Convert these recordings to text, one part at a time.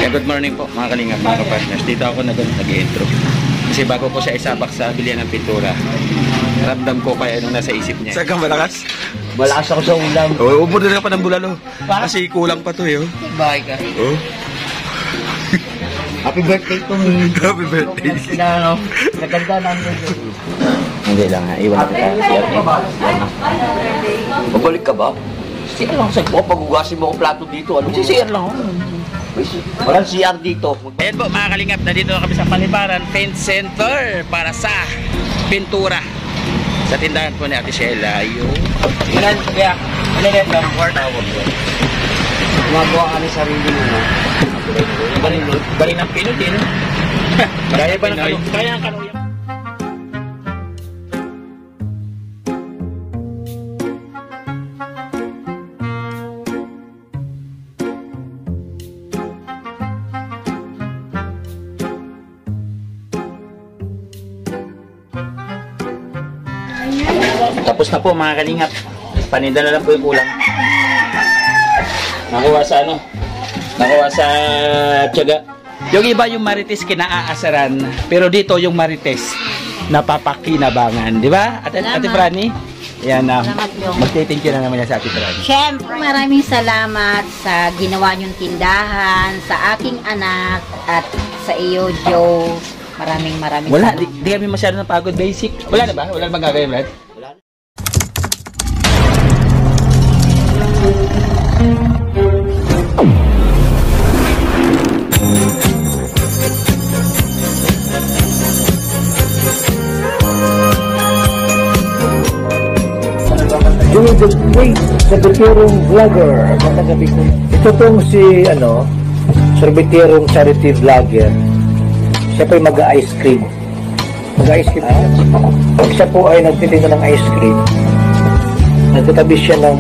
Yeah, good morning po mga kalingap, mga kapartners. Dito ako nag-intro. Kasi bago ko siya isabak sa bilihan ng pintura, ramdam ko kaya anong nasa isip niya. Saan kang malakas? Malakas ako sa ulam. Oo, umorder ka pa ng bulalo. Kasi kulang pa to eh. Oh. Bakit ka? Oh. Happy birthday to me. Happy birthday. Naganda na ang birthday. Hindi lang ha, iwan kita. Babalik ka ba? Sige lang sa ko, pag-ugasin mo ako plato dito. Ano? CR lang ako. Walang CR dito. Ayan po mga kalingap, nandito na kami sa Paliparan Paint Center para sa pintura. Sa tindahan po ni Ate Sheila. Ilan, kaya, ilan lang, 4 hours. Gumagawa kami sarili mo, no? Bali ng pinod eh, no? Kaya ba ng kano? Kaya ang kano yan? Tapos na po mga kalingap. Paninda na lang po yung kulang. Nakuha sa ano? Nakuha sa tiyaga. Yung iba yung marites kinaaasaran, pero dito yung marites napapakinabangan, di ba? Ate Franny? Yan na. Magte-thank you na naman yan sa Ate Franny. Siyempre, maraming salamat sa ginawa niyong tindahan, sa aking anak, at sa iyo, Joe. Maraming Wala, salamat. di kami masyado napagod. Basic. Wala na ba? Wala na bang gagawin, Brad? Joey the Great, Sorbiterong Vlogger. Magagabi ko. Ito pong si, Sorbiterong Charity Vlogger. Siya po ay mag-ice cream. Mag-ice cream. Pag siya po ay nagtitinda ng ice cream, nagtatabi siya ng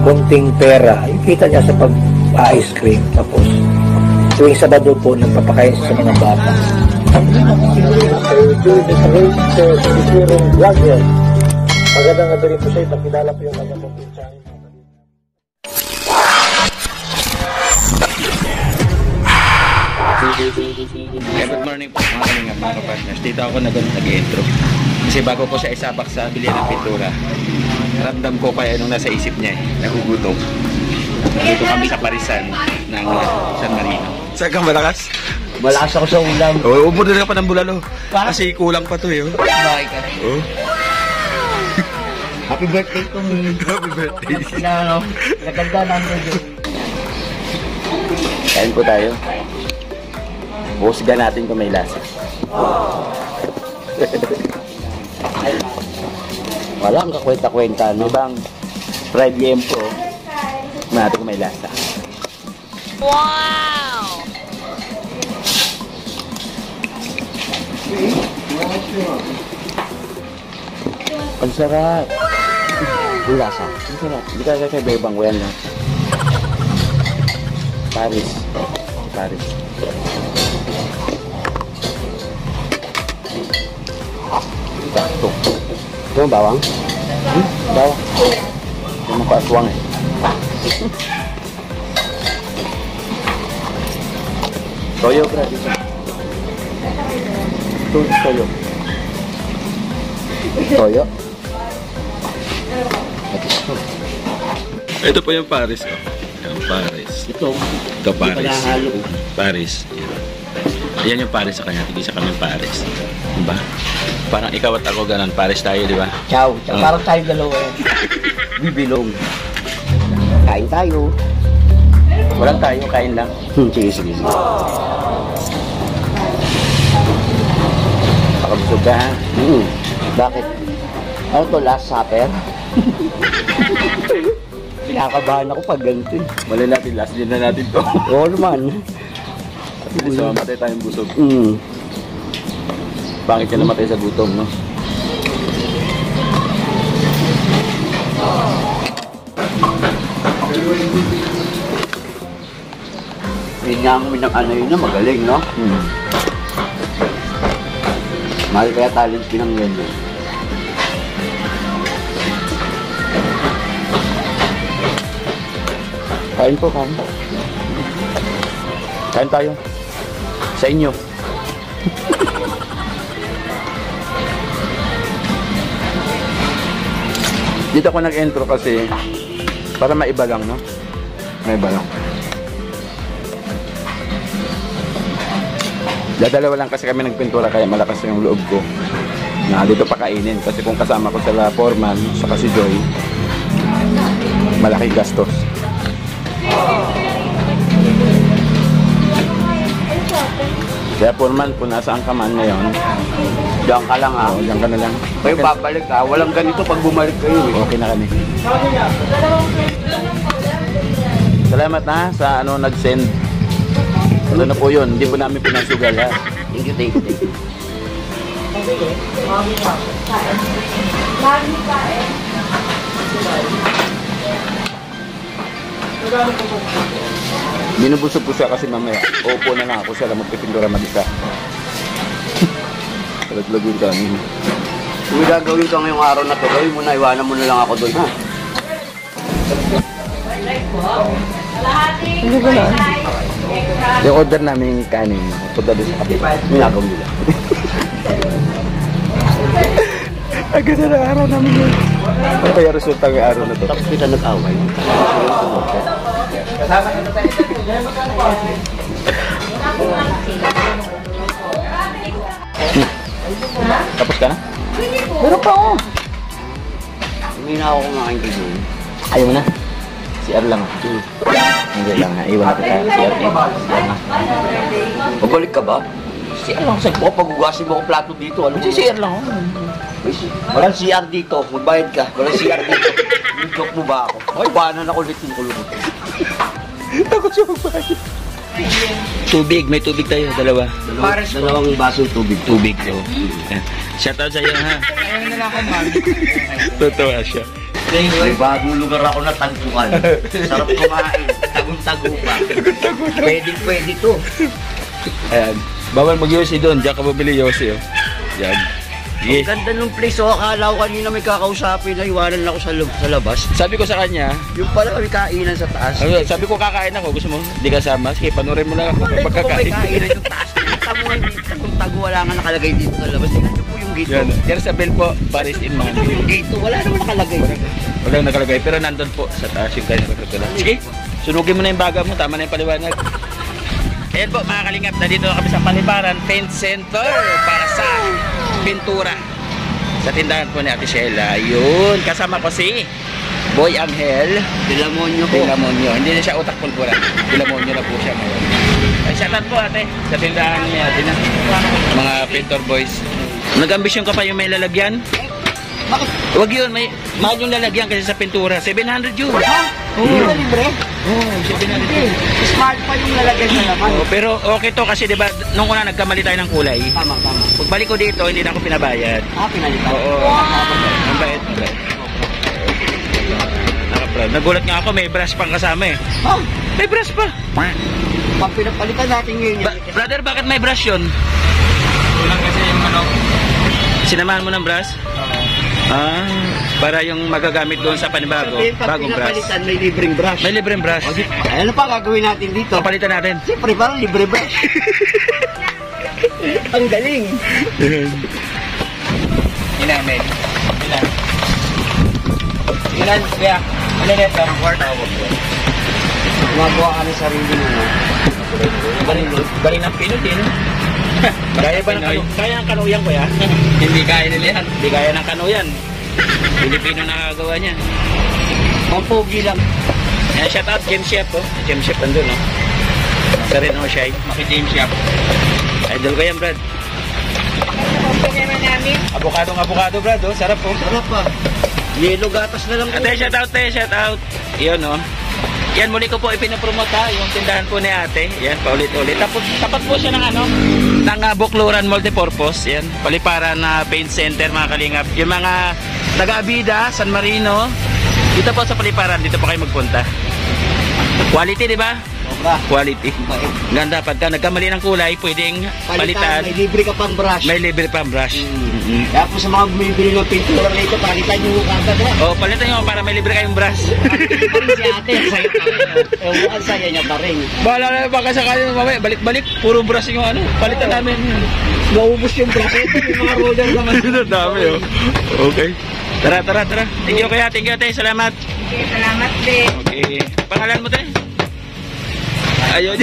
konting pera. Yung kita niya sa pag-ice cream. Tapos, tuwing Sabado po, nagpapakain sa mga bata. Joey the Great, Sorbiterong Vlogger. Magandang gabi rin po siya. Ipakilala po yung kanyang pagpinsahin. Good morning po mga kalingap, mga kapartners. Dito ako nag-intro. Kasi bago ko siya isabak sa bilihan ng pintura, ramdam ko kaya anong nasa isip niya eh. Nagugutom. Dito kami sa Parisan ng San Marino. Saan kang malakas? Malakas ako sa ulam. Oo, umorder ka pa ng bulalo. Kasi kulang pa to eh. Oh. Bakit ka? Oh. Happy birthday to me. Happy birthday. Naganda na ang birthday. Kain po tayo. Husga natin kung may lasa. Walang kakwenta-kwenta, no? Ibang fried yempo natin kung may lasa. Wow! Ang sarap. Ang lasa. Ang sarap. Hindi ka kakaibang ko yan lang. Paris. Paris. Ito. Ito yung bawang? Bawang. Yung mga aswang eh. Toyo, brad. Ito, toyo. Toyo. Ito po yung Paris. Oh. Yung Paris. Ito. Ito Paris. Palahalo. Paris. Yan yung Paris sa kanya. Tigisa kami yung Paris. Diba? Parang ikaw at ako ganun. Paris tayo, di ba? Ciao. Parang tayo dalawa yan. Bibilong. Kain tayo. Walang tayo, kain lang. Sige, sige, sige. Pakabusog ka ha? Bakit? Ano to, last supper? Pinakabahan ako pag ganito. Mali natin, last din na natin to. Oo naman. So, matay tayong busog. Mm. Bakit ka namatay sa gutom, no? Yun nga ang ano yun na magaling, no? Mahal kaya talent pinangyan mo. Kain po, kain. Kain tayo. Sa inyo. Dito ako nag-intro kasi para maiba lang, no? Maiba lang. Dadalawa lang kasi kami nagpintura kaya malakas yung loob ko na dito pa kainin kasi kung kasama ko sila Foreman saka si Joy malaking gastos. Kaya Foreman, kung nasaan ka man ngayon, Diyan ka lang ha. diyan ka na lang. Kayo babalik ha. Walang ganito pag bumalik kayo eh. Okay na kami. Salamat na sa ano nag-send. Ano na po yun, hindi po namin pinasugal ha. Thank you, thank you, thank you. Binubusog ko siya kasi mamaya. Uupo na lang ako siya lang magpipindura mag-isa. Talaglagun ka. Kung may gagawin ka ngayong araw na to, gawin mo na, iwanan mo na lang ako doon ha. Yung order namin kanin, punta doon sa kapila. Minagaw nila. Agad na araw namin yun. Ano kaya resulta ng araw na to? Tapos kita nag-away. Tapos ka na? Pero pa ako. Hindi na ako kumain kayo doon. Ayaw mo na? CR lang ako. Hindi lang ha, iwan kita. CR na. Pabalik ka ba? CR lang sa ko. Pag-ugasin mo akong plato dito. Ano? CR lang ako. Walang CR dito. Magbayad ka. Walang CR dito. Yung joke mo ba ako? Ay, bahanan ako ulit yung kulungan. Takot siya magbayad. Tubig, may tubig tayo, dalawa. Dalawang basong tubig. Tubig, so. Shoutout sa iyo ha. Ayaw na lang ako, man. Totoo siya. May bagong lugar ako na tagpuan. Sarap kumain. Tagong-tago pa. Pwede to. Ayan. Bawal mag-yosi doon. Diyan ka mabili yosi, oh. Yan. Ang ganda nung place, oh. Akala ko kanina may kakausapin na iwanan ako sa labas. Sabi ko sa kanya, Yung pala may kainan sa taas. sabi ko kakain ako. Gusto mo? Hindi kasama? Sige, panurin mo lang ako. Malay ko kung may Pagkakain. kainan yung taas. Tamo nga yung tagong-tago wala nga nakalagay dito sa labas. Tingnan niyo po yung gate. Yan. Yan sa bell po, Paris in Mami. Yung gate, wala naman nakalagay. Walang nakalagay, pero nandun po sa taas yung kanya pagkakala. Sige, sunugin mo na yung baga mo. Tama na yung paliwanag. Ayan po, mga kalingap. Nandito na kami sa Paliparan Paint Center para sa pintura. Sa tindahan po ni Ate Sheila. Ayun, kasama ko si Boy Angel Dilamonyo po. Dilamonyo. Hindi na siya utak pulpura. Dilamonyo na po siya ngayon. Ay, shoutout po ate sa tindahan ni ate na. Mga painter boys. Nag-ambisyon ka pa yung may lalagyan? Bakit? Huwag yun, may mahal yung lalagyan kasi sa pintura. 700 yun. Ha? Hindi ba libre? Oo, 700 yun. Smart pa yung lalagay sa laman. Oo, pero okay to kasi diba, nung una nagkamali tayo ng kulay. Tama. Pagbalik ko dito, hindi na ako pinabayad. Pinalitan. Oo. Ang bait, ang bait. Nakaproud. Nagulat nga ako, may brush pang kasama eh. Oh, May brush pa. pag pinapalitan natin ngayon yan. Brother, bakit may brush yun? Kulang kasi yung ano. Sinamahan mo ng brush? Para yung magagamit doon sa panibago. Sabihin, pag Bagong brush. pinapalitan, may libreng brush. May libreng brush. Ano pa gagawin natin dito? Papalitan natin. Siyempre, parang libre brush. Ang galing. Ilan, men? Ilan, kaya? Ano na ito? Gumagawa kami sarili mo. Galing ng Pinoy, no? Kaya ba ng kanu? Kaya ang kanuyan ko ya? Hindi kaya nila yan. Hindi kaya ng kanuyan. Pilipino nakagawa niya. Pampogi lang. Yan, shout out James Chef, oh. James Chef nandun, no? Sa rin, oh, siya. Maki-James Shop. Idol ko yan, Brad. Abukado, Brad, oh. Sarap, oh. Sarap pa. Yelo gatas na lang. Ate, shout out, te. Shout out. Yun, oh. Yan, muli ko po ipinapromote ha, yung tindahan po ni ate. Yan, paulit-ulit. Tapos, tapat po siya ng ano, ng Bukluran Multipurpose. Yan, Paliparan na Paint Center, mga kalingap. Yung mga taga-Abida, San Marino, dito po sa Paliparan, dito po kayo magpunta. Quality, di ba? Sobra. Quality. Bait. Ganda, pagka nagkamali ng kulay, pwedeng palitan. May libre ka pang brush. May libre pang brush. Kaya po sa mga bumibili ng pintura rito, palitan nyo kagad ha. O, palitan nyo para may libre kayong brush. Pa rin si ate, sa'yo pa rin. Mukhang saya niya pa rin. Bahala na baka sakali mamaya, balik-balik, puro brush yung ano, palitan namin. Maubos yung brush ito, yung mga roller naman. Ang dami oh. Okay. Tara. Thank you kaya, ate. Salamat. Okay, salamat din. Okay. Pangalan mo, te? Ayaw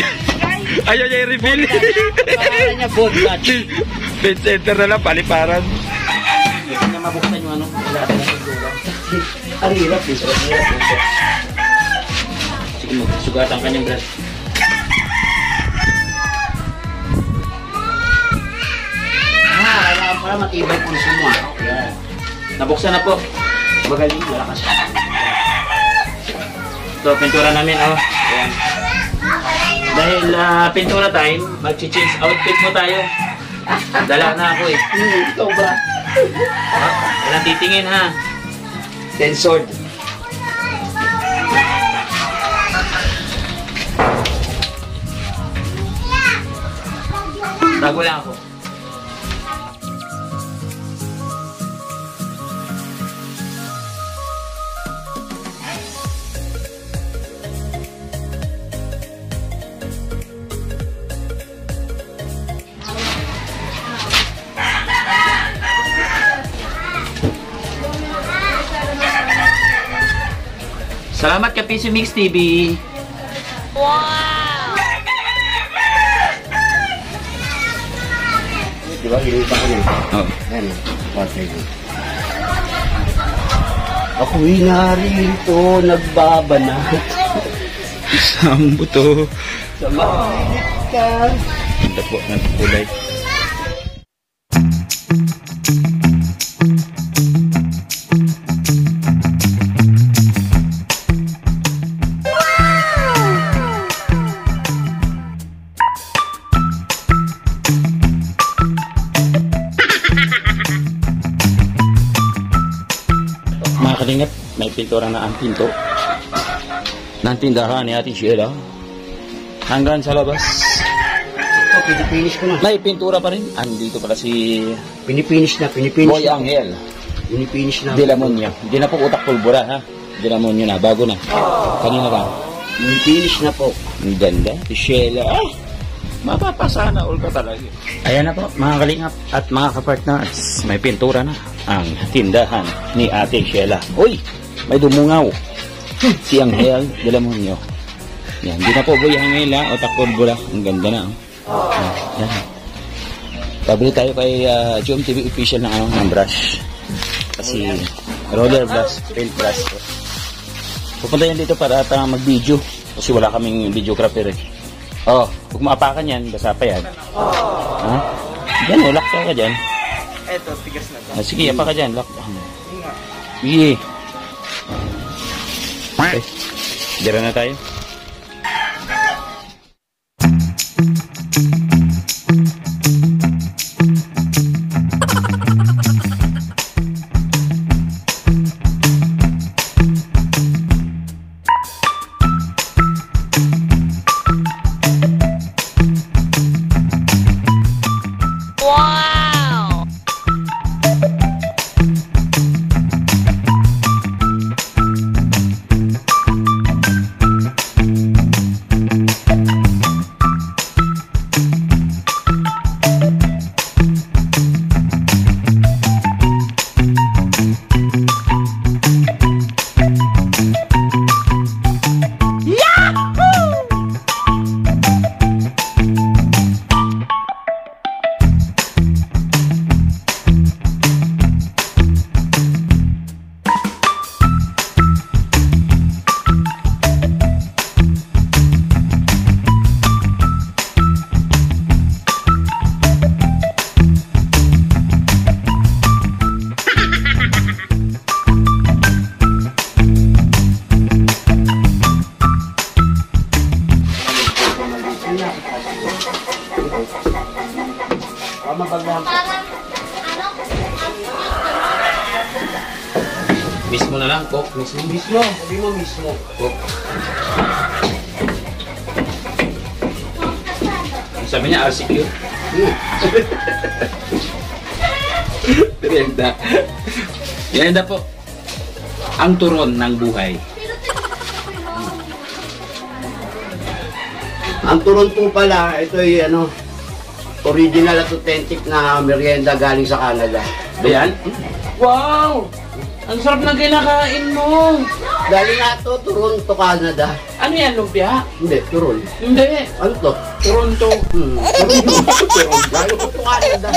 niya i-reveal. Pangalan niya, Bodgat. Pin center na lang, paliparan. Hindi na mabuksan yung ano. Ang hirap eh. Sige mo, sugatan ka niyang brush. Kailangan pala matibay pulso mo. Yan. Nabuksan na po. Magaling, malakas. Ito, pintura namin, oh. Ayan. Dahil pintura time, mag-change outfit mo tayo. Dala na ako eh. Ito ba? Walang titingin ha. Censored. Bago lang ako. Salamat ka PC Mix TV. Di ba? Ilipan ko nito. Oh. Yan. Okay. Ako'y narito, nagbabanat. Isang buto. Sa makilit ka. Ganda po ng kulay. Mga kalingap, may pintura na ang pinto ng tindahan ni Ate Sheila hanggang sa labas. Ito, pinipinish ko na. May pintura pa rin. Andito pala si Pinipinish Boy na. Angel Pinipinish na. Dilamonyo. Hindi na po utak pulbura ha. Dilamonyo na, bago na. Kanina lang. Pinipinish na po. Ang ganda. Si Sheila. Ay! Mapapasana all ka talaga. Ayan na po mga kalingap at mga kapartners. May pintura na ang tindahan ni Ate Sheila. Uy! May dumungaw. Si Angel Dilamonyo. Yan. Hindi na po Boy Angel ha. Utak pulbura. Ang ganda na. Yan. Pabili tayo kay Jom TV official ng brush. Kasi roller brush, paint brush. Pupunta yan dito para mag-video. Kasi wala kaming videographer eh. Oh, huwag maapakan yan, basa pa yan. Ha? Diyan, lock ka dyan. Eto, tigas na to. Sige, apa ka dyan, lock. Sige. Okay. Dira na tayo. Mismo na lang, Coke. Mismo. Mismo, sabi mo mismo. Coke. Sabi niya, RCQ. Merienda. Merienda po. Ang turon ng buhay. Ang turon po pala, ito ay original at authentic na merienda galing sa Canada. Ayan. Wow! Ang sarap ng kinakain mo. Galing nga to, Toronto, Canada. Ano yan, lumpia? Hindi, turon. Hindi. Ano to? Toronto. Turon. Galing to Canada.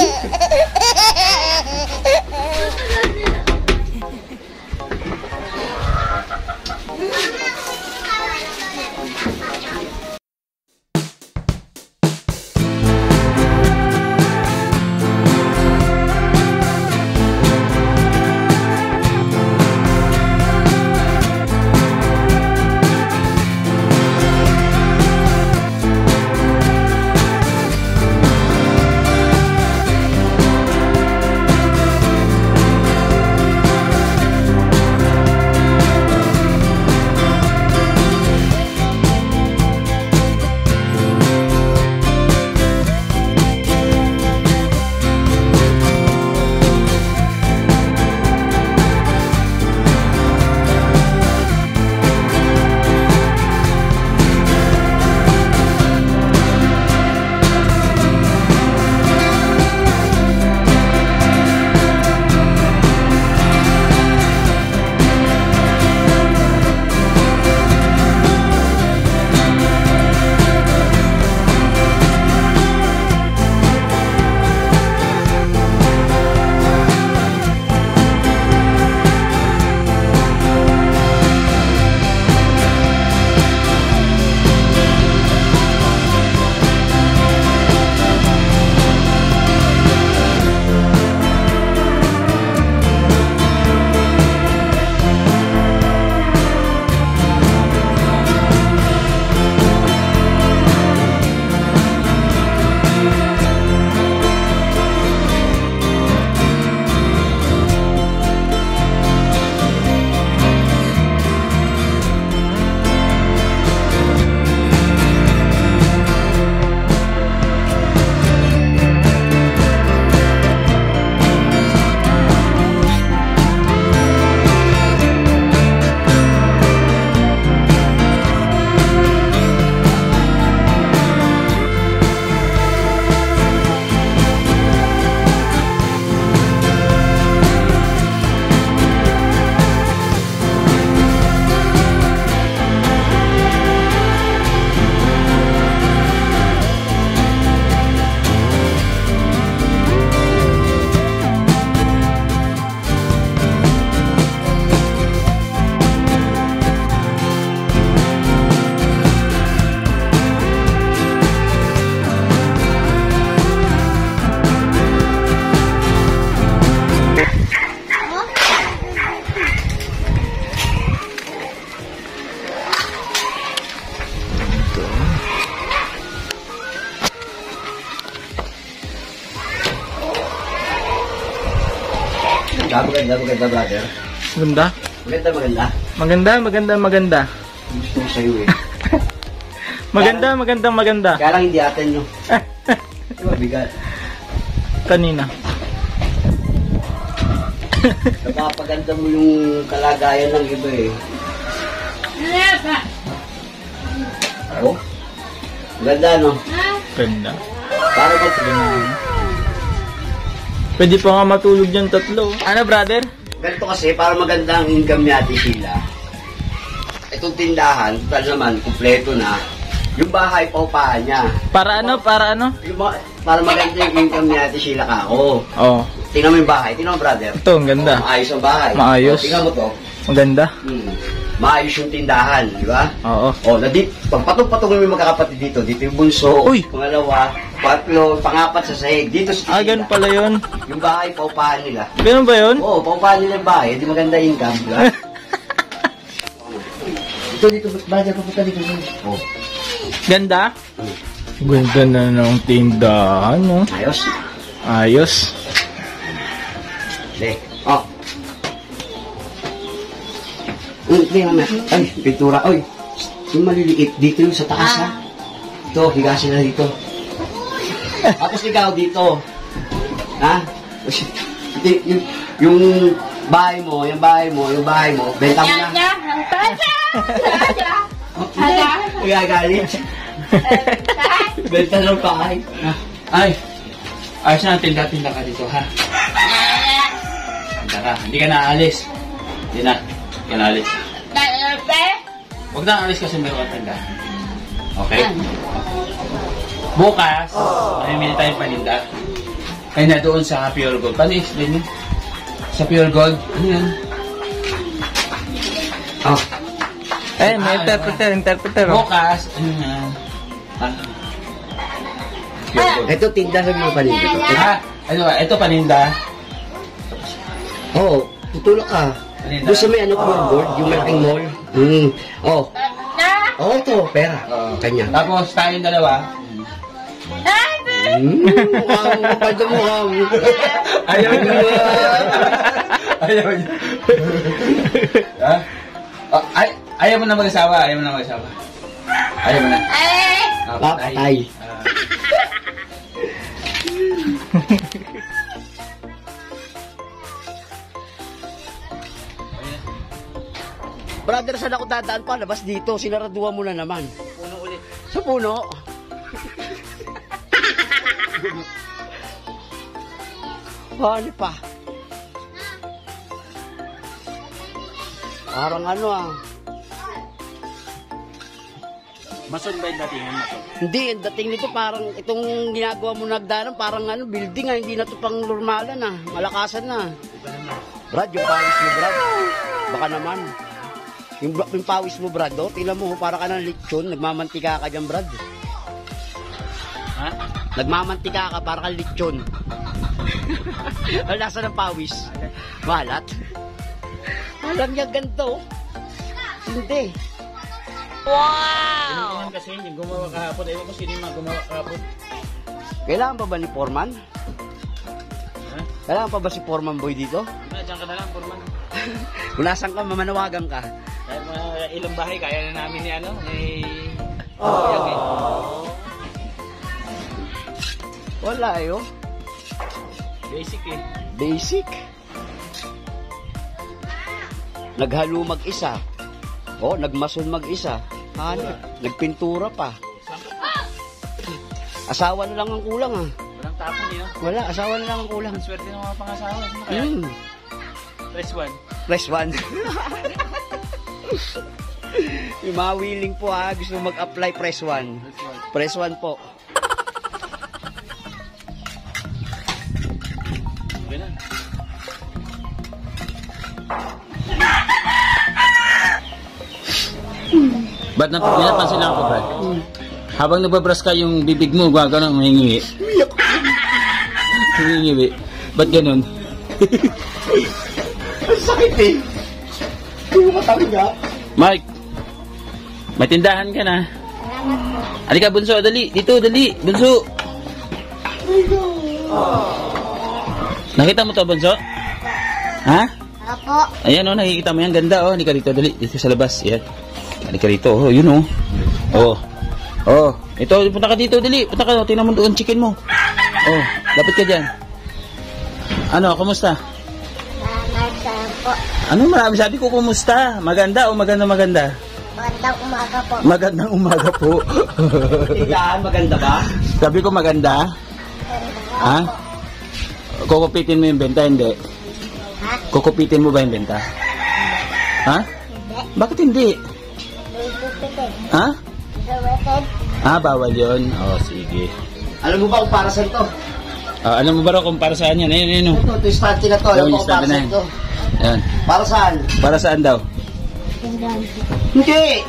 Maganda, brother. Maganda? Maganda. Gusto ko sa'yo eh. Maganda. Kaya lang hindi atin nyo. Mabigat. Kanina. Napapaganda mo yung kalagayan ng iba eh. Ako? Maganda, no? Ganda. Para ba Pwede pa nga matulog dyan tatlo. Ano, brother? ganito kasi, para maganda ang income ni Ate Sheila. Itong tindahan, total naman, kumpleto na. Yung bahay, paupahan niya. Para ano? Para maganda yung income ni Ate Sheila ka ako. Oh. Tingnan mo yung bahay. Tingnan mo, brother. Ito, ang ganda. Maayos ang bahay. Maayos. Tingnan mo to. Maganda. Maayos yung tindahan, di ba? Oo. Pagpatong-patong yung magkakapatid dito. Dito yung bunso, Uy! pangalawa, patlo, pangapat sa sahig. Dito sa Ganun pala yun. yung bahay, paupahan nila. Ganun ba yun? Oo, paupahan nila yung bahay. Di maganda income, di ba? dito, brother, papunta dito. Oh. Ganda? Ganda na ng tindahan, no? Ayos. Ayos. Dek. Oh. Ay, pintura. Ay, yung maliliit. Dito yung sa taas, ha? Ito, higasin na dito. Tapos ikaw dito. Ha? Yung bahay mo, benta mo na. Gagalit. Benta ng bahay. Ay, ayos na, tinda-tinda ka dito, ha? Tinda ka, hindi ka naalis. Hindi na alis. Huwag na alis kasi meron kang tinda. Okay? Bukas, mamimili tayong paninda. Kaya na doon sa Pure Gold. Paano i-explain nyo? Sa Pure Gold, ano yan? Oh. Eh, may interpreter. Bukas, ano yan? Pure Gold. Ito, tindahan mo paninda to. Ano ba? Ito paninda. Oo, tutulak ka. Paninda. Doon sa may board, yung malaking mall. Oh. Oo, ito, pera. Kanya. Tapos tayong dalawa. Mukhang kapal na mukhang. Ayaw niya. Ayaw niya. Ha? Ayaw mo na mag-asawa. Ayaw mo na. Patay. Brother, saan ako dadaan pa? Labas dito. Sinaraduhan mo na naman. Puno ulit. Sa puno. Ano pa? Parang ano ah. Mason ba yung datingan mo to? Hindi, ang dating nito parang itong ginagawa mo nagdanan, parang ano, building ah, hindi na to pang normalan ah, malakasan na. Brad, yung pawis mo, Brad. Baka naman. Yung pawis mo, Brad, oh, tingnan mo, para ka ng lechon, nagmamantika ka dyan, Brad. Ha? Nagmamantika ka, para kang lechon. Ang lasa ng pawis. Malat. Alam niya ganito. Hindi. Wow! Kasi yung gumawa kahapon, ewan ko sino yung mga gumawa kahapon. Kailangan pa ba ni Foreman? Ha? Kailangan pa ba si Foreman Boy dito? Diyan ka na lang, Purman. Kung nasan ka, mamanawagan ka. Kahit mga ilang bahay, kaya na namin ni ano, ni... Yang eh. Wala eh, oh. Basic eh. Basic. Naghalo mag-isa. Oh, nagmason mag-isa. Ano? Nagpintura pa. Asawa na lang ang kulang ah. Walang tapon eh, no? Wala, asawa na lang ang kulang. Ang swerte ng mga pangasawa. Ano kaya? Press 1. Press 1. Yung mga willing po ha, gusto mag-apply, press 1. Press 1 po. Okay na. Ba't napansin lang ako, Brad? Habang nagbabrush ka yung bibig mo, gano'n, mahingiwi. Mahingiwi. Ba't gano'n? Ang sakit eh. Hindi mo matangga. Mike, may tindahan ka na. Halika, Bunso, dali. Dito, dali. Bunso. Nakita mo to, Bunso? Ha? Opo. Ayan, oh, nakikita mo yan. Ganda, oh. Halika dito, dali. Dito sa labas. Yan. Halika dito, oh. Yun, oh. Oh. Oh. Ito, punta ka dito, dali. Punta ka, tingnan mo doon, chicken mo. Oh, lapit ka dyan. Ano, kumusta? Po. Ano marami sabi ko, kumusta? Maganda o maganda? Magandang umaga po. Magandang umaga po. Tindahan, maganda ba? Sabi ko maganda? Ha? Kukupitin mo yung benta, hindi? Ha? Kukupitin mo ba yung benta? Ha? Hindi. Bakit hindi? Luwitin. Ha? Luwitin. Ah, bawal yun? Oh, sige. Alam mo ba kung para saan to? Alam mo ba raw kung para saan yan? Ayun. Ito istante na to. Alam mo kung para saan to? Ayan. Para saan? Para saan daw? Hindi.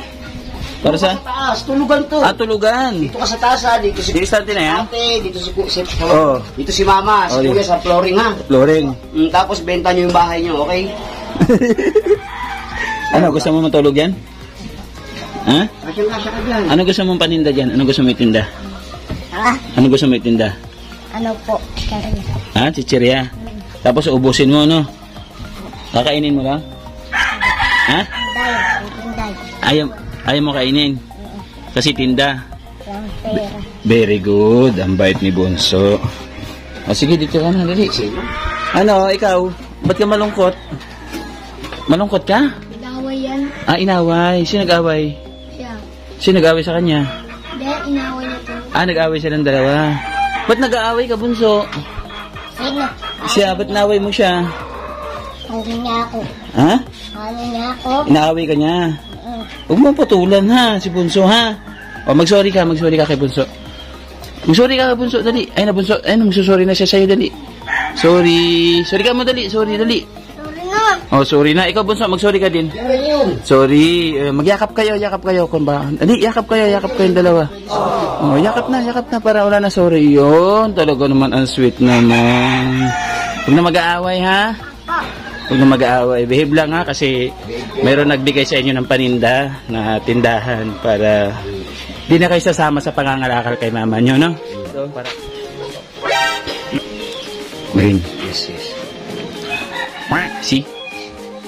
Para saan? Sa taas, tulugan to. Ah, tulugan. Dito ka sa taas ha, dito si Yung istante na yan? ate, dito si Oo. dito si mama, si Oh, kuya sa flooring ha. Flooring. Tapos benta nyo yung bahay nyo, okay? Ano, gusto mo matulog yan? Ha? Kasya ka dyan. Ano gusto mong paninda dyan? Ano gusto mo itinda? Ha? Ano gusto mo itinda? Ano po? Kaya. Ha? Chichirya? Tapos ubusin mo, no? Kakainin mo lang? Ha? Tinday. Tinday. Ayaw mo kainin? Kasi tinda. Walang pera. Very good. Ang bait ni Bunso. O sige, dito ka na. Dali. Ano, ikaw? Ba't ka malungkot? Malungkot ka? Inaway yan. Ah, inaway. Sino nag-away? Siya. Sino nag-away sa kanya? Dahil inaway niya to. Ah, nag-away silang dalawa. Ba't nag-aaway ka, Bunso? Sige. Siya, ba't naway mo siya? Hali niya ako. Ha? Hali niya ako. Inaaway ka niya. Huwag mo patulan ha, si Bunso ha. O mag-sorry ka kay Bunso. Mag-sorry ka kay Bunso, dali. Ay na Bunso, ay magsusorry na siya sa'yo, dali. Sorry. Sorry ka mo, dali. Sorry, dali. Sorry na. Oh, sorry na. Ikaw Bunso, mag-sorry ka din. Sorry. Magyakap kayo kung ba. Dali, yakap kayong dalawa. Oh, yakap na para wala na sorry. Yun, talaga naman ang sweet naman. Huwag na mag-aaway ha. Huwag na mag-aaway. Behave lang ha kasi mayroon nagbigay sa inyo ng paninda na tindahan para di na kayo sasama sa pangangalakal kay mama nyo, no? So, para... Green. Yes. See?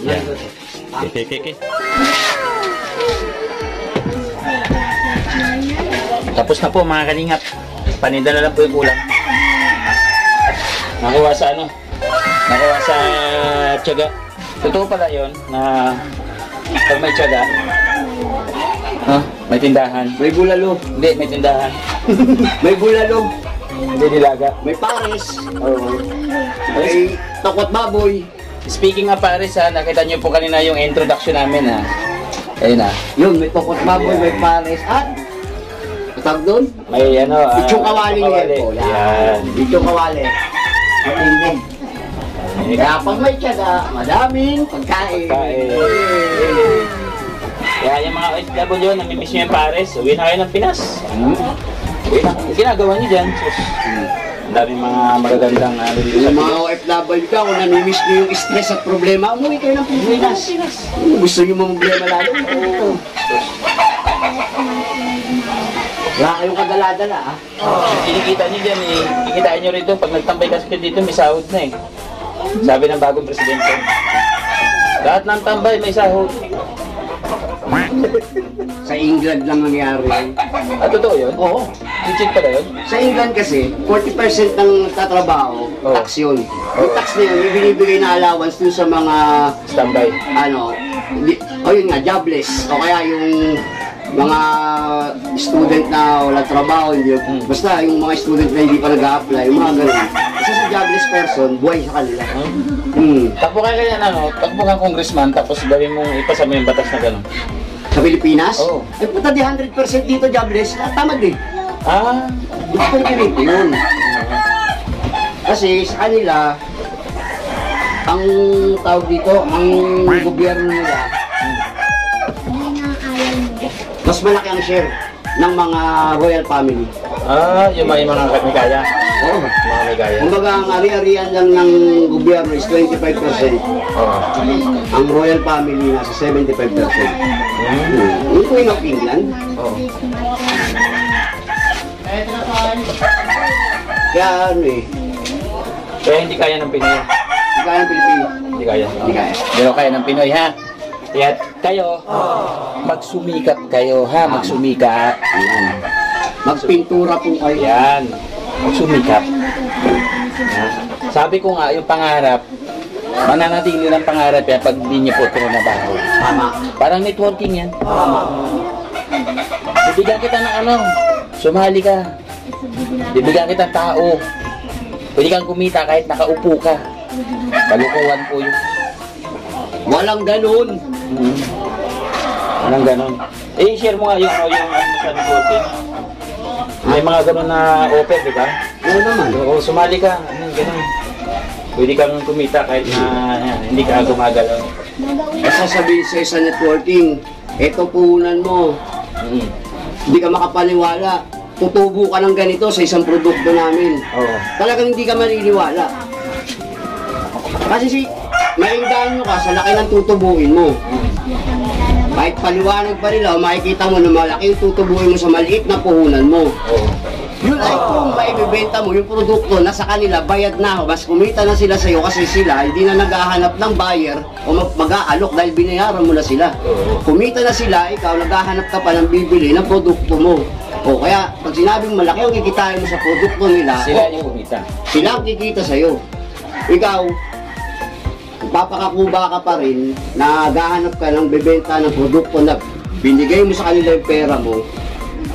Yeah. Okay. Tapos na po mga kalingap. Paninda na lang po yung kulang. Nakuha sa ano? Nakuha sa tiyaga. Totoo pala yun na pag may tiyaga, may tindahan. May bulalo. Hindi, may tindahan. May bulalo. Hindi nilaga. May pares. Oo. May tokot baboy. Speaking of Paris ha, nakita niyo po kanina yung introduction namin ha. Ayun ha. Yun, may tokot baboy, may pares. At, tawag doon? May ano, Bichong kawali niya po. Yan. Bichong kawali. Matindi. Kaya pag may tiyaga, madaming pagkain. Kaya yung mga OFW, namimiss nyo yung Paris, uwi na kayo ng Pinas. Uwi na. Yung ginagawa nyo dyan, sus. Ang daming mga magagandang dito sa Yung mga Pinas. OFW ka, kung namimiss nyo yung stress at problema, umuwi kayo ng Pilipinas. Gusto nyo mga problema lalo? Oo. Wala kayong kadala-dala, ha? Kinikita nyo dyan eh. Kikitain nyo rito. Pag nagtambay kasi kayo dito, may sahod na eh. Sabi ng bagong presidente. Lahat ng tambay, may sahod. Sa England lang nangyari. Ah, totoo yun? Oo. Legit pala yun? Sa England kasi, 40% ng nagtatrabaho, Oo. tax yun. Yung tax na yun, yung binibigay na allowance dun sa mga, Standby. yun nga, jobless. O kaya yung mga student na walang trabaho, hindi, basta yung mga student na hindi pa nag-a-apply, yung mga ganun. Kasi sa jobless person, buhay sa kanila. Takbo ka kaya takbo kang congressman, tapos gawin mong ipasa mo yung batas na gano'n. Sa Pilipinas, Oo. eh puta di 100% dito jobless, tamad eh. Ah, Gusto ko dito yun. Kasi sa kanila, ang tawag dito, ang gobyerno nila, mas malaki ang share ng mga royal family. yung mga may kaya. Oo. Mga may kaya. Kumbaga, ang ari-arian lang ng gobyerno is 25%. Oo. Ang royal family nasa 75%. Yung Queen of England. Oo. Kaya ano eh, Kaya hindi kaya ng Pinoy. hindi kaya ng Pilipino. Hindi kaya. Hindi kaya. Pero kaya ng Pinoy ha. Kaya kayo, magsumikap kayo ha, magsumikap. Yan. Magpintura po kayo. Yan. Magsumikap. Yan. Sabi ko nga, yung pangarap, mananatili ng pangarap yan pag di niyo po trinabaho. Tama. Parang networking yan. Bibigyan kita ng ano, sumali ka. Bibigyan kita ng tao. Pwede kang kumita kahit nakaupo ka. Kalukuhan po yun. Walang ganun. Walang ganon. Eh, share mo nga yung sa networking. May mga ganon na offer, di ba? Oo naman. Oo, sumali ka. Ganon. Pwede kang kumita kahit na hindi ka gumagalaw. Basta sabihin sa networking, eto puhunan mo. Hindi ka makapaniwala. Tutubo ka ng ganito sa isang produkto namin. Oo. Talagang hindi ka maniniwala. Kasi mainggan nyo ka sa laki ng tutubuin mo. Kahit paliwanag pa nila, makikita mo na malaki yung tutubuin mo sa maliit na puhunan mo. Oo. Yun ay kung maibibenta mo yung produkto na sa kanila, bayad na, mas kumita na sila sa'yo kasi sila hindi na naghahanap ng buyer o mag-aalok dahil binayaran mo na sila. Kumita na sila, ikaw naghahanap ka pa ng bibili ng produkto mo. O O kaya, pag sinabing malaki ang kikitain mo sa produkto nila, Sila yung kumita. sila ang kikita sa'yo. Ikaw, papakukuba ka pa rin na gahanap ka ng bebenta ng produkto na binigay mo sa kanila yung pera mo.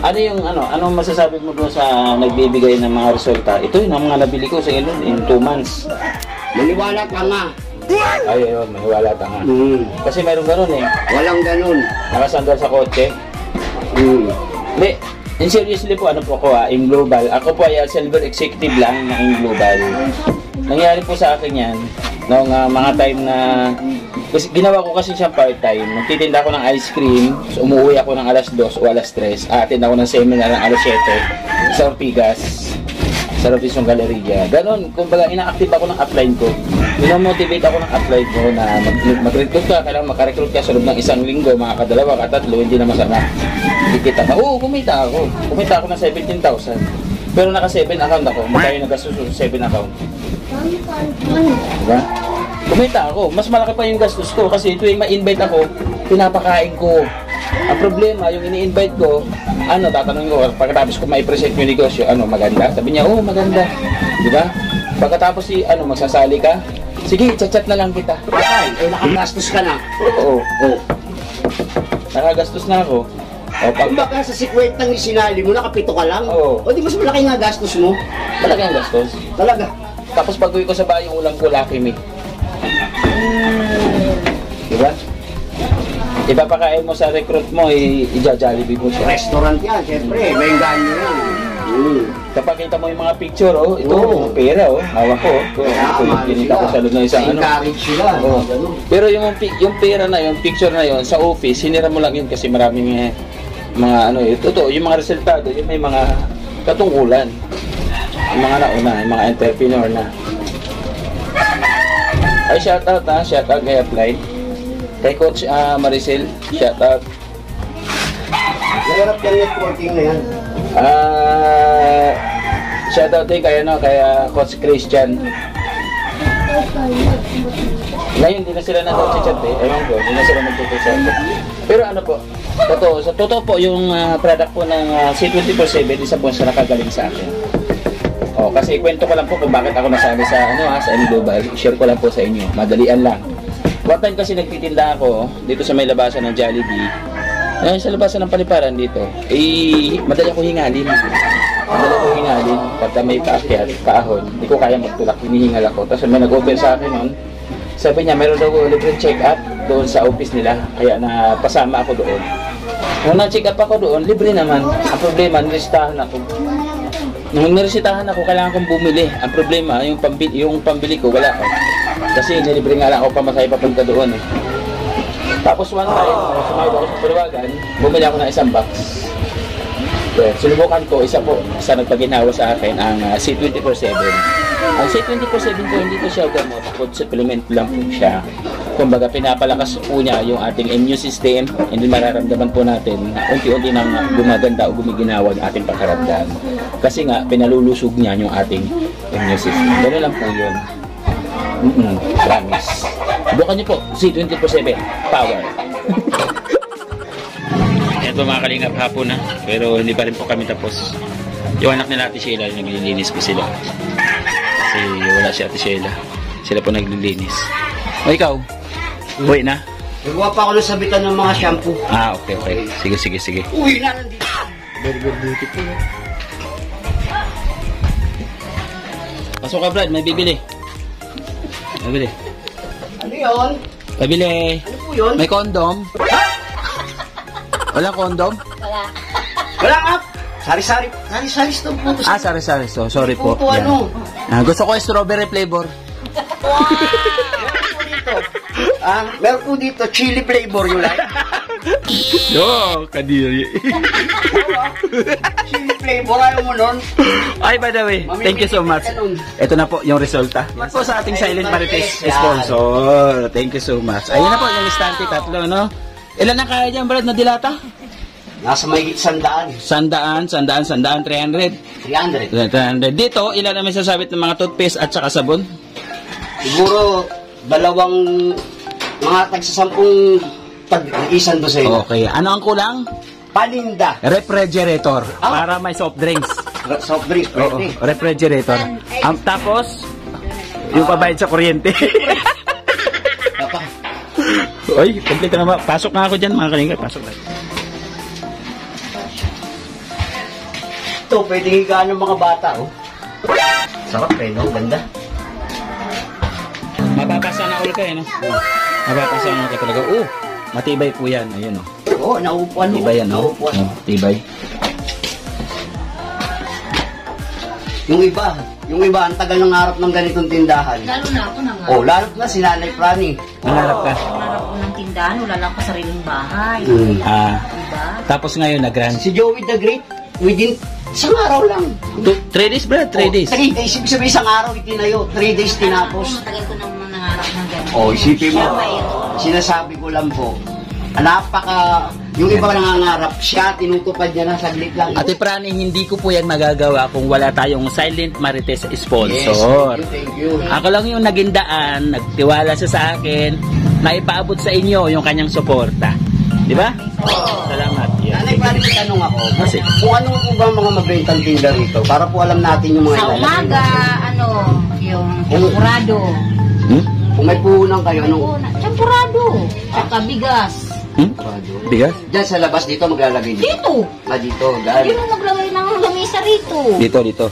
Ano yung anong masasabi mo doon sa nagbibigay ng mga resulta? Ito yung mga nabili ko sa ilon in 2 months. Maniwala ka nga. Ay, ayun, maniwala ka nga. Kasi meron ganun eh. Walang ganun. Nakasandal sa kotse. Hindi, in seriously po, ano po ko in global. Ako po ay silver executive lang na in global. Nangyari po sa akin yan, noong mga time na, kasi ginawa ko kasi siyang part-time. Nagtitinda ako ng ice cream, so umuwi ako ng alas 2 o alas 3. Attend ako ng seminar ng alas 7 sa Ortigas, sa Robinson Galleria. Ganon, kumbaga ina-active ako ng upline ko. Ina-motivate ako ng upline ko na mag-recruit ka, kailangan makarecruit ka sa loob ng 1 linggo, mga kadalawa, katatlo, hindi na masama. Kikita ka. Oo, kumita ako. Kumita ako ng 17,000. Pero naka 7 account ako. Magkano nagastos sa 7 account? Diba? Kumita ako. Mas malaki pa yung gastos ko kasi tuwing ma-invite ako, pinapakain ko. Ang problema, yung ini-invite ko, tatanungin ko, pagkatapos ko ma-present yung negosyo, maganda? Sabi niya, oo, maganda. Diba? Pagkatapos magsasali ka, sige, chat-chat na lang kita. Nakagastos ka na. Oo. Nakagastos na ako. Kung baka sa 50 ng isinali mo, nakapito ka lang. Oo. O di mas malaki nga gastos mo. Malaki ang gastos. Talaga. Tapos pag uwi ko sa bahay, yung ulam ko, Lucky Me. Diba? Ipapakain mo sa recruit mo, ija-Jollibee mo siya. Restaurant yan, syempre. May ganyo yan. Kapag kita mo yung mga picture, ito, pera, hawak ko. Ito, kinita ko sa loob ng isang encourage sila. Pero yung pera na yun, picture na yun, sa office, sinira mo lang yun kasi maraming mga totoo, yung mga resultado, yung may mga katungkulan. Yung mga nauna, yung mga entrepreneur na. Ay, shoutout kay Apply. Kay Coach Maricel, shoutout. Nahirap yung networking na yan. Shoutout din kay Coach Christian. Ngayon, hindi na sila nag-chat eh. Ewan ko, hindi na sila nag-chat. Pero totoo po yung product po ng C24/7, isa po sa nakagaling sa akin. Kasi kwento ko lang po kung bakit ako nasabi sa Global. I-share ko lang po sa inyo. Madalian lang. One time kasi nagtitinda ako dito sa may labasan ng Jollibee. Sa labasan ng Paliparan dito, madali ako hingalin. Pagka may paakyat, paahon, hindi ko kaya magtulak, hinihingal ako. Tapos may nag-offer sa akin nun, sabi niya, meron daw libre check-up doon sa office nila, kaya napasama ako doon. Nung na-check up ako doon, libre naman. Ang problema, niresitahan ako. Nung niresitahan ako, kailangan kong bumili. Ang problema, yung pambili ko, wala ako. Kasi nilibre nga lang ako pamasahe papunta doon eh. Tapos one time, sumayad ako sa Palawagan, bumili ako ng 1 box. Sinubukan ko, isa nagpaginawa sa akin, ang C24/7. Ang C24/7 po, hindi po siya gamot, food supplement lang po siya. Kumbaga, pinapalakas po niya yung ating immune system, hindi mararamdaman po natin na unti-unti nang gumaganda o gumiginawa ang ating pakaramdam. Kasi nga, pinalulusog niya yung ating immune system. Gano'n lang po yun. Promise. Bukan niyo po, C24/7, power. Ito mga kalingap, hapon na, pero hindi pa rin po kami tapos. Yung anak nila Ate Sheila, naglilinis po sila. Kasi wala si Ate Sheila. Sila po naglilinis. O ikaw? Uwi na? Nagawa pa ako ng sabitan ng mga shampoo. Okay. Sige. Uy na, nandito. Very beautiful. Pasok ka, Brad, may bibili. Ano yun? Pabili. Ano po yun? May condom. Walang condom? Wala nga. Sari-sari to po. Sari-sari. So, sorry po. Puto ano? Gusto ko strawberry flavor. Meron po dito, chili flavor, you like? Yo, kadiri. Chili flavor, ayaw mo nun? Ay, by the way, thank you so much. Ito na po yung resulta. Ito po sa ating Silent Marites sponsor. Thank you so much. Ayun na po yung istante, 3, no? Ilan ang kaya dyan, Brad, na dilata? Nasa may 100. 300. 300. Dito, ilan ang may sasabit ng mga toothpaste at saka sabon? Siguro, mga tagsasampung tag-isan do sa'yo. Okay. Ano ang kulang? Paninda. Refrigerator. Ah. Para may soft drinks. Soft drinks, Oo, pwede. refrigerator. Tapos, yung pabayad sa kuryente. Papa. Oy, complete na ba? Pasok na ako dyan, mga kalingap. Pasok na. Ito, pwede higaan ng mga bata, oh. Sarap eh, no? Ganda. Mapapasa na ulit ka, eh, no? Mapapasa na ulit ka talaga. Matibay po yan. Ayun, oh. Oo, naupuan. Tibay yan, no? Naupuan. Tibay. Yung iba, ang tagal ng harap ng ganitong tindahan. Lalo na ako nang Oh, lalo na si Nanay Franny. Nangarap ka. nangarap ko ng tindahan, wala lang ako sariling bahay. Diba? Tapos ngayon, nag-grand. Si Joey the Great, within isang araw lang. 3 days, Brad? 3 days. 3 days. Ibig sabihin, isang araw itinayo. 3 days tinapos. Matagal ko nang nangarap ng ganito. Oh, isipin mo. Siya mayroon. Sinasabi ko lang po, yung iba nangangarap, siya, tinutupad niya na saglit lang. Ate Prani, hindi ko po yan magagawa kung wala tayong Silent Marites sponsor. Yes, thank you. Ako lang yung naging daan, nagtiwala siya sa akin, na ipaabot sa inyo yung kanyang suporta. Di ba? Salamat. Yan. Nanay Franny, may tanong ako. Kasi, Kung ano po ba ang mga mabentang tinda rito? Para po alam natin yung mga Sa ilalagay. umaga, yung champurado. Kung may puhunan kayo, anong... Champurado. Tsaka bigas. Bigas? Diyan sa labas dito maglalagay dito. Dito. Dito, Hindi dahil. mo maglagay ng lamesa rito. Dito.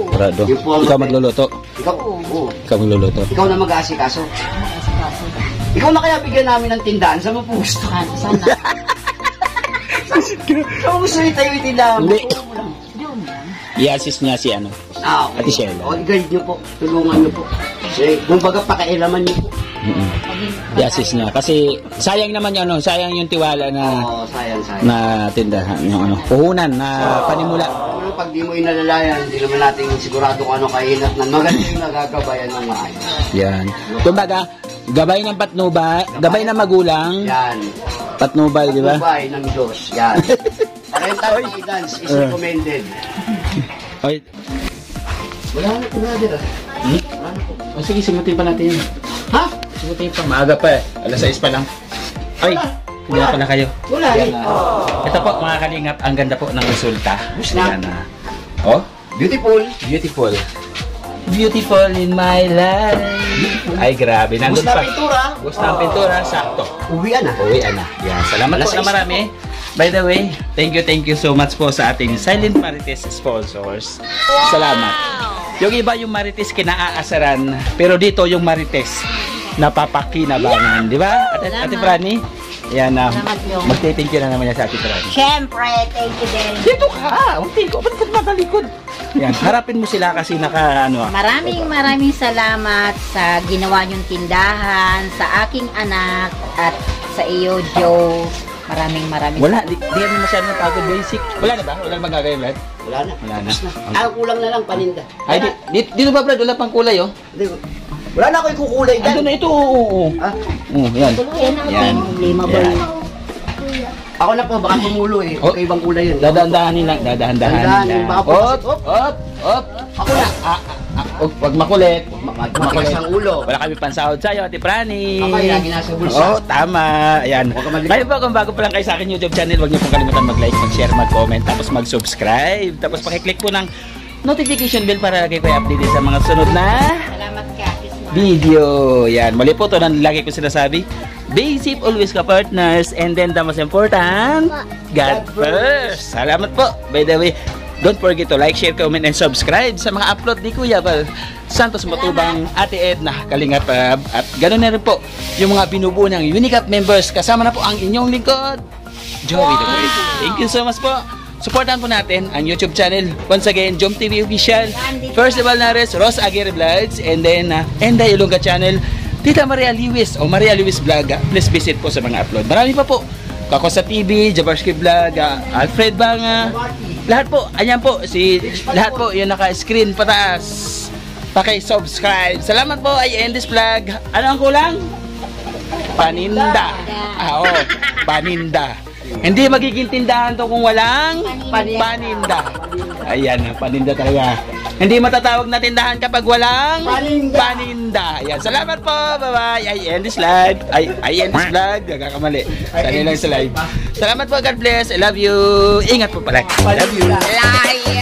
Parado. Yung po ang Ikaw magluluto. Ikaw, oo. Ikaw magluluto. Ikaw na mag-aasikaso. Ikaw na kaya bigyan namin ng tindahan sa mo gusto. Sana. Kung gusto niyo tayo yung tindahan mo, Hindi. tulong mo lang. I-assist niya si ano. Okay. Ate Sheila. O, i-guide niyo po. Tulungan niyo po. Kasi, kumbaga, pakialaman niyo po. I-assist niya. Kasi sayang naman yung sayang yung tiwala na Oo, sayang. na tindahan, yung puhunan na panimula. Ano, pag di mo inalalayan, hindi naman natin sigurado kung ano kahinat na maganda yung nagagabayan ng maayos. Yan. Kumbaga, gabay ng patnubay, gabay ng magulang, Yan. patnubay, di ba? Tubay ng Diyos. Yan. Parental guidance is recommended. Oy. Wala na po na dira. Oh, sige, simutin pa natin yun. Ha? Simutin pa. Maaga pa eh. Alas 6 pa lang. Ay, hindi na pala kayo. Wala eh. Ito po, mga kalingap, ang ganda po ng resulta. Na. Ayan, Oh, Beautiful. beautiful. Beautiful in my life. Ay, grabe. Nandun Gusto pa. na pintura. Gusto ng pintura. Sakto. Uwian na. Uwian na. Yan. Salamat po na marami. By the way, thank you so much po sa ating Silent Marites sponsors. Salamat. Yung iba yung Marites kinaasaran, pero dito yung Marites napapakinabangan. Di ba? Ate Prani? Yan na. Magte-thank you na naman yan sa Ate Prani. Siyempre, thank you din. Dito ka! Thank you. Ba't ka matalikod? Yan. Harapin mo sila kasi Maraming salamat sa ginawa niyong tindahan, sa aking anak, at sa iyo, Joe. Maraming Wala. Di kami masyadong napagod basic. Wala na ba? Wala na bang gagawin, Brad? Wala na. Wala na. Ang kulang na lang paninda. Ay, dito ba, Brad? Wala pang kulay, oh. Hindi. Wala na ako ikukulay Ando dyan. na ito, oo. Ah, Yan. Yan ang Yan. problema ba? Yan. ako na po, baka tumulo eh. Oh. Okay, ibang kulay yun. Dadahan-dahanin lang. Dadahan-dahanin Dahan-dahanin, lang. baka po- Op. Ako na. Huwag makulit. Matigas ang ulo. Wala kami pansahod sa'yo, Ate Prani. Ako lagi nasa bulsa. Oo, tama. Ayan. Huwag ka malikot. Kayo po, kung bago pa lang kayo sa akin YouTube channel, huwag niyo pong kalimutan mag-like, mag-share, mag-comment, tapos mag-subscribe. Tapos pakiclick po ng notification bell para lagi kayo updated sa mga sunod na Salamat ka, video. Yan. Muli po ito na lagi ko sinasabi. Be safe always ka partners. And then the most important, God first. Salamat po. By the way, don't forget to like, share, comment, and subscribe sa mga upload ni Kuya Val Santos Matubang, Ate Edna, Kalingap, at ganoon na rin po yung mga binubuo ng Unicap members. Kasama na po ang inyong lingkod, Joey the Great. Thank you so much po. Supportan po natin ang YouTube channel. Once again, Jom TV Official, Percival Nares, Ross Aguirre Vlogs, and then Enda Ilongga Channel, Tita Maria Lewis o Maria Lewis Vlog. Please visit po sa mga upload. Marami pa po. Kakosa TV, Jabarski Vlog, Alfred Banga. Lahat po, ayan po, lahat po yung naka-screen pataas. Paki-subscribe. Salamat po, I end this vlog. Ano ang kulang? Paninda. Oo, paninda. Hindi magiging tindahan to kung walang paninda. Ayan, paninda talaga. Hindi matatawag na tindahan kapag walang paninda. Ayan, salamat po. Bye-bye. I end this live. I end this vlog. Nagkakamali. Sali lang sa live. Salamat po. God bless. I love you. Ingat po pala. I love you.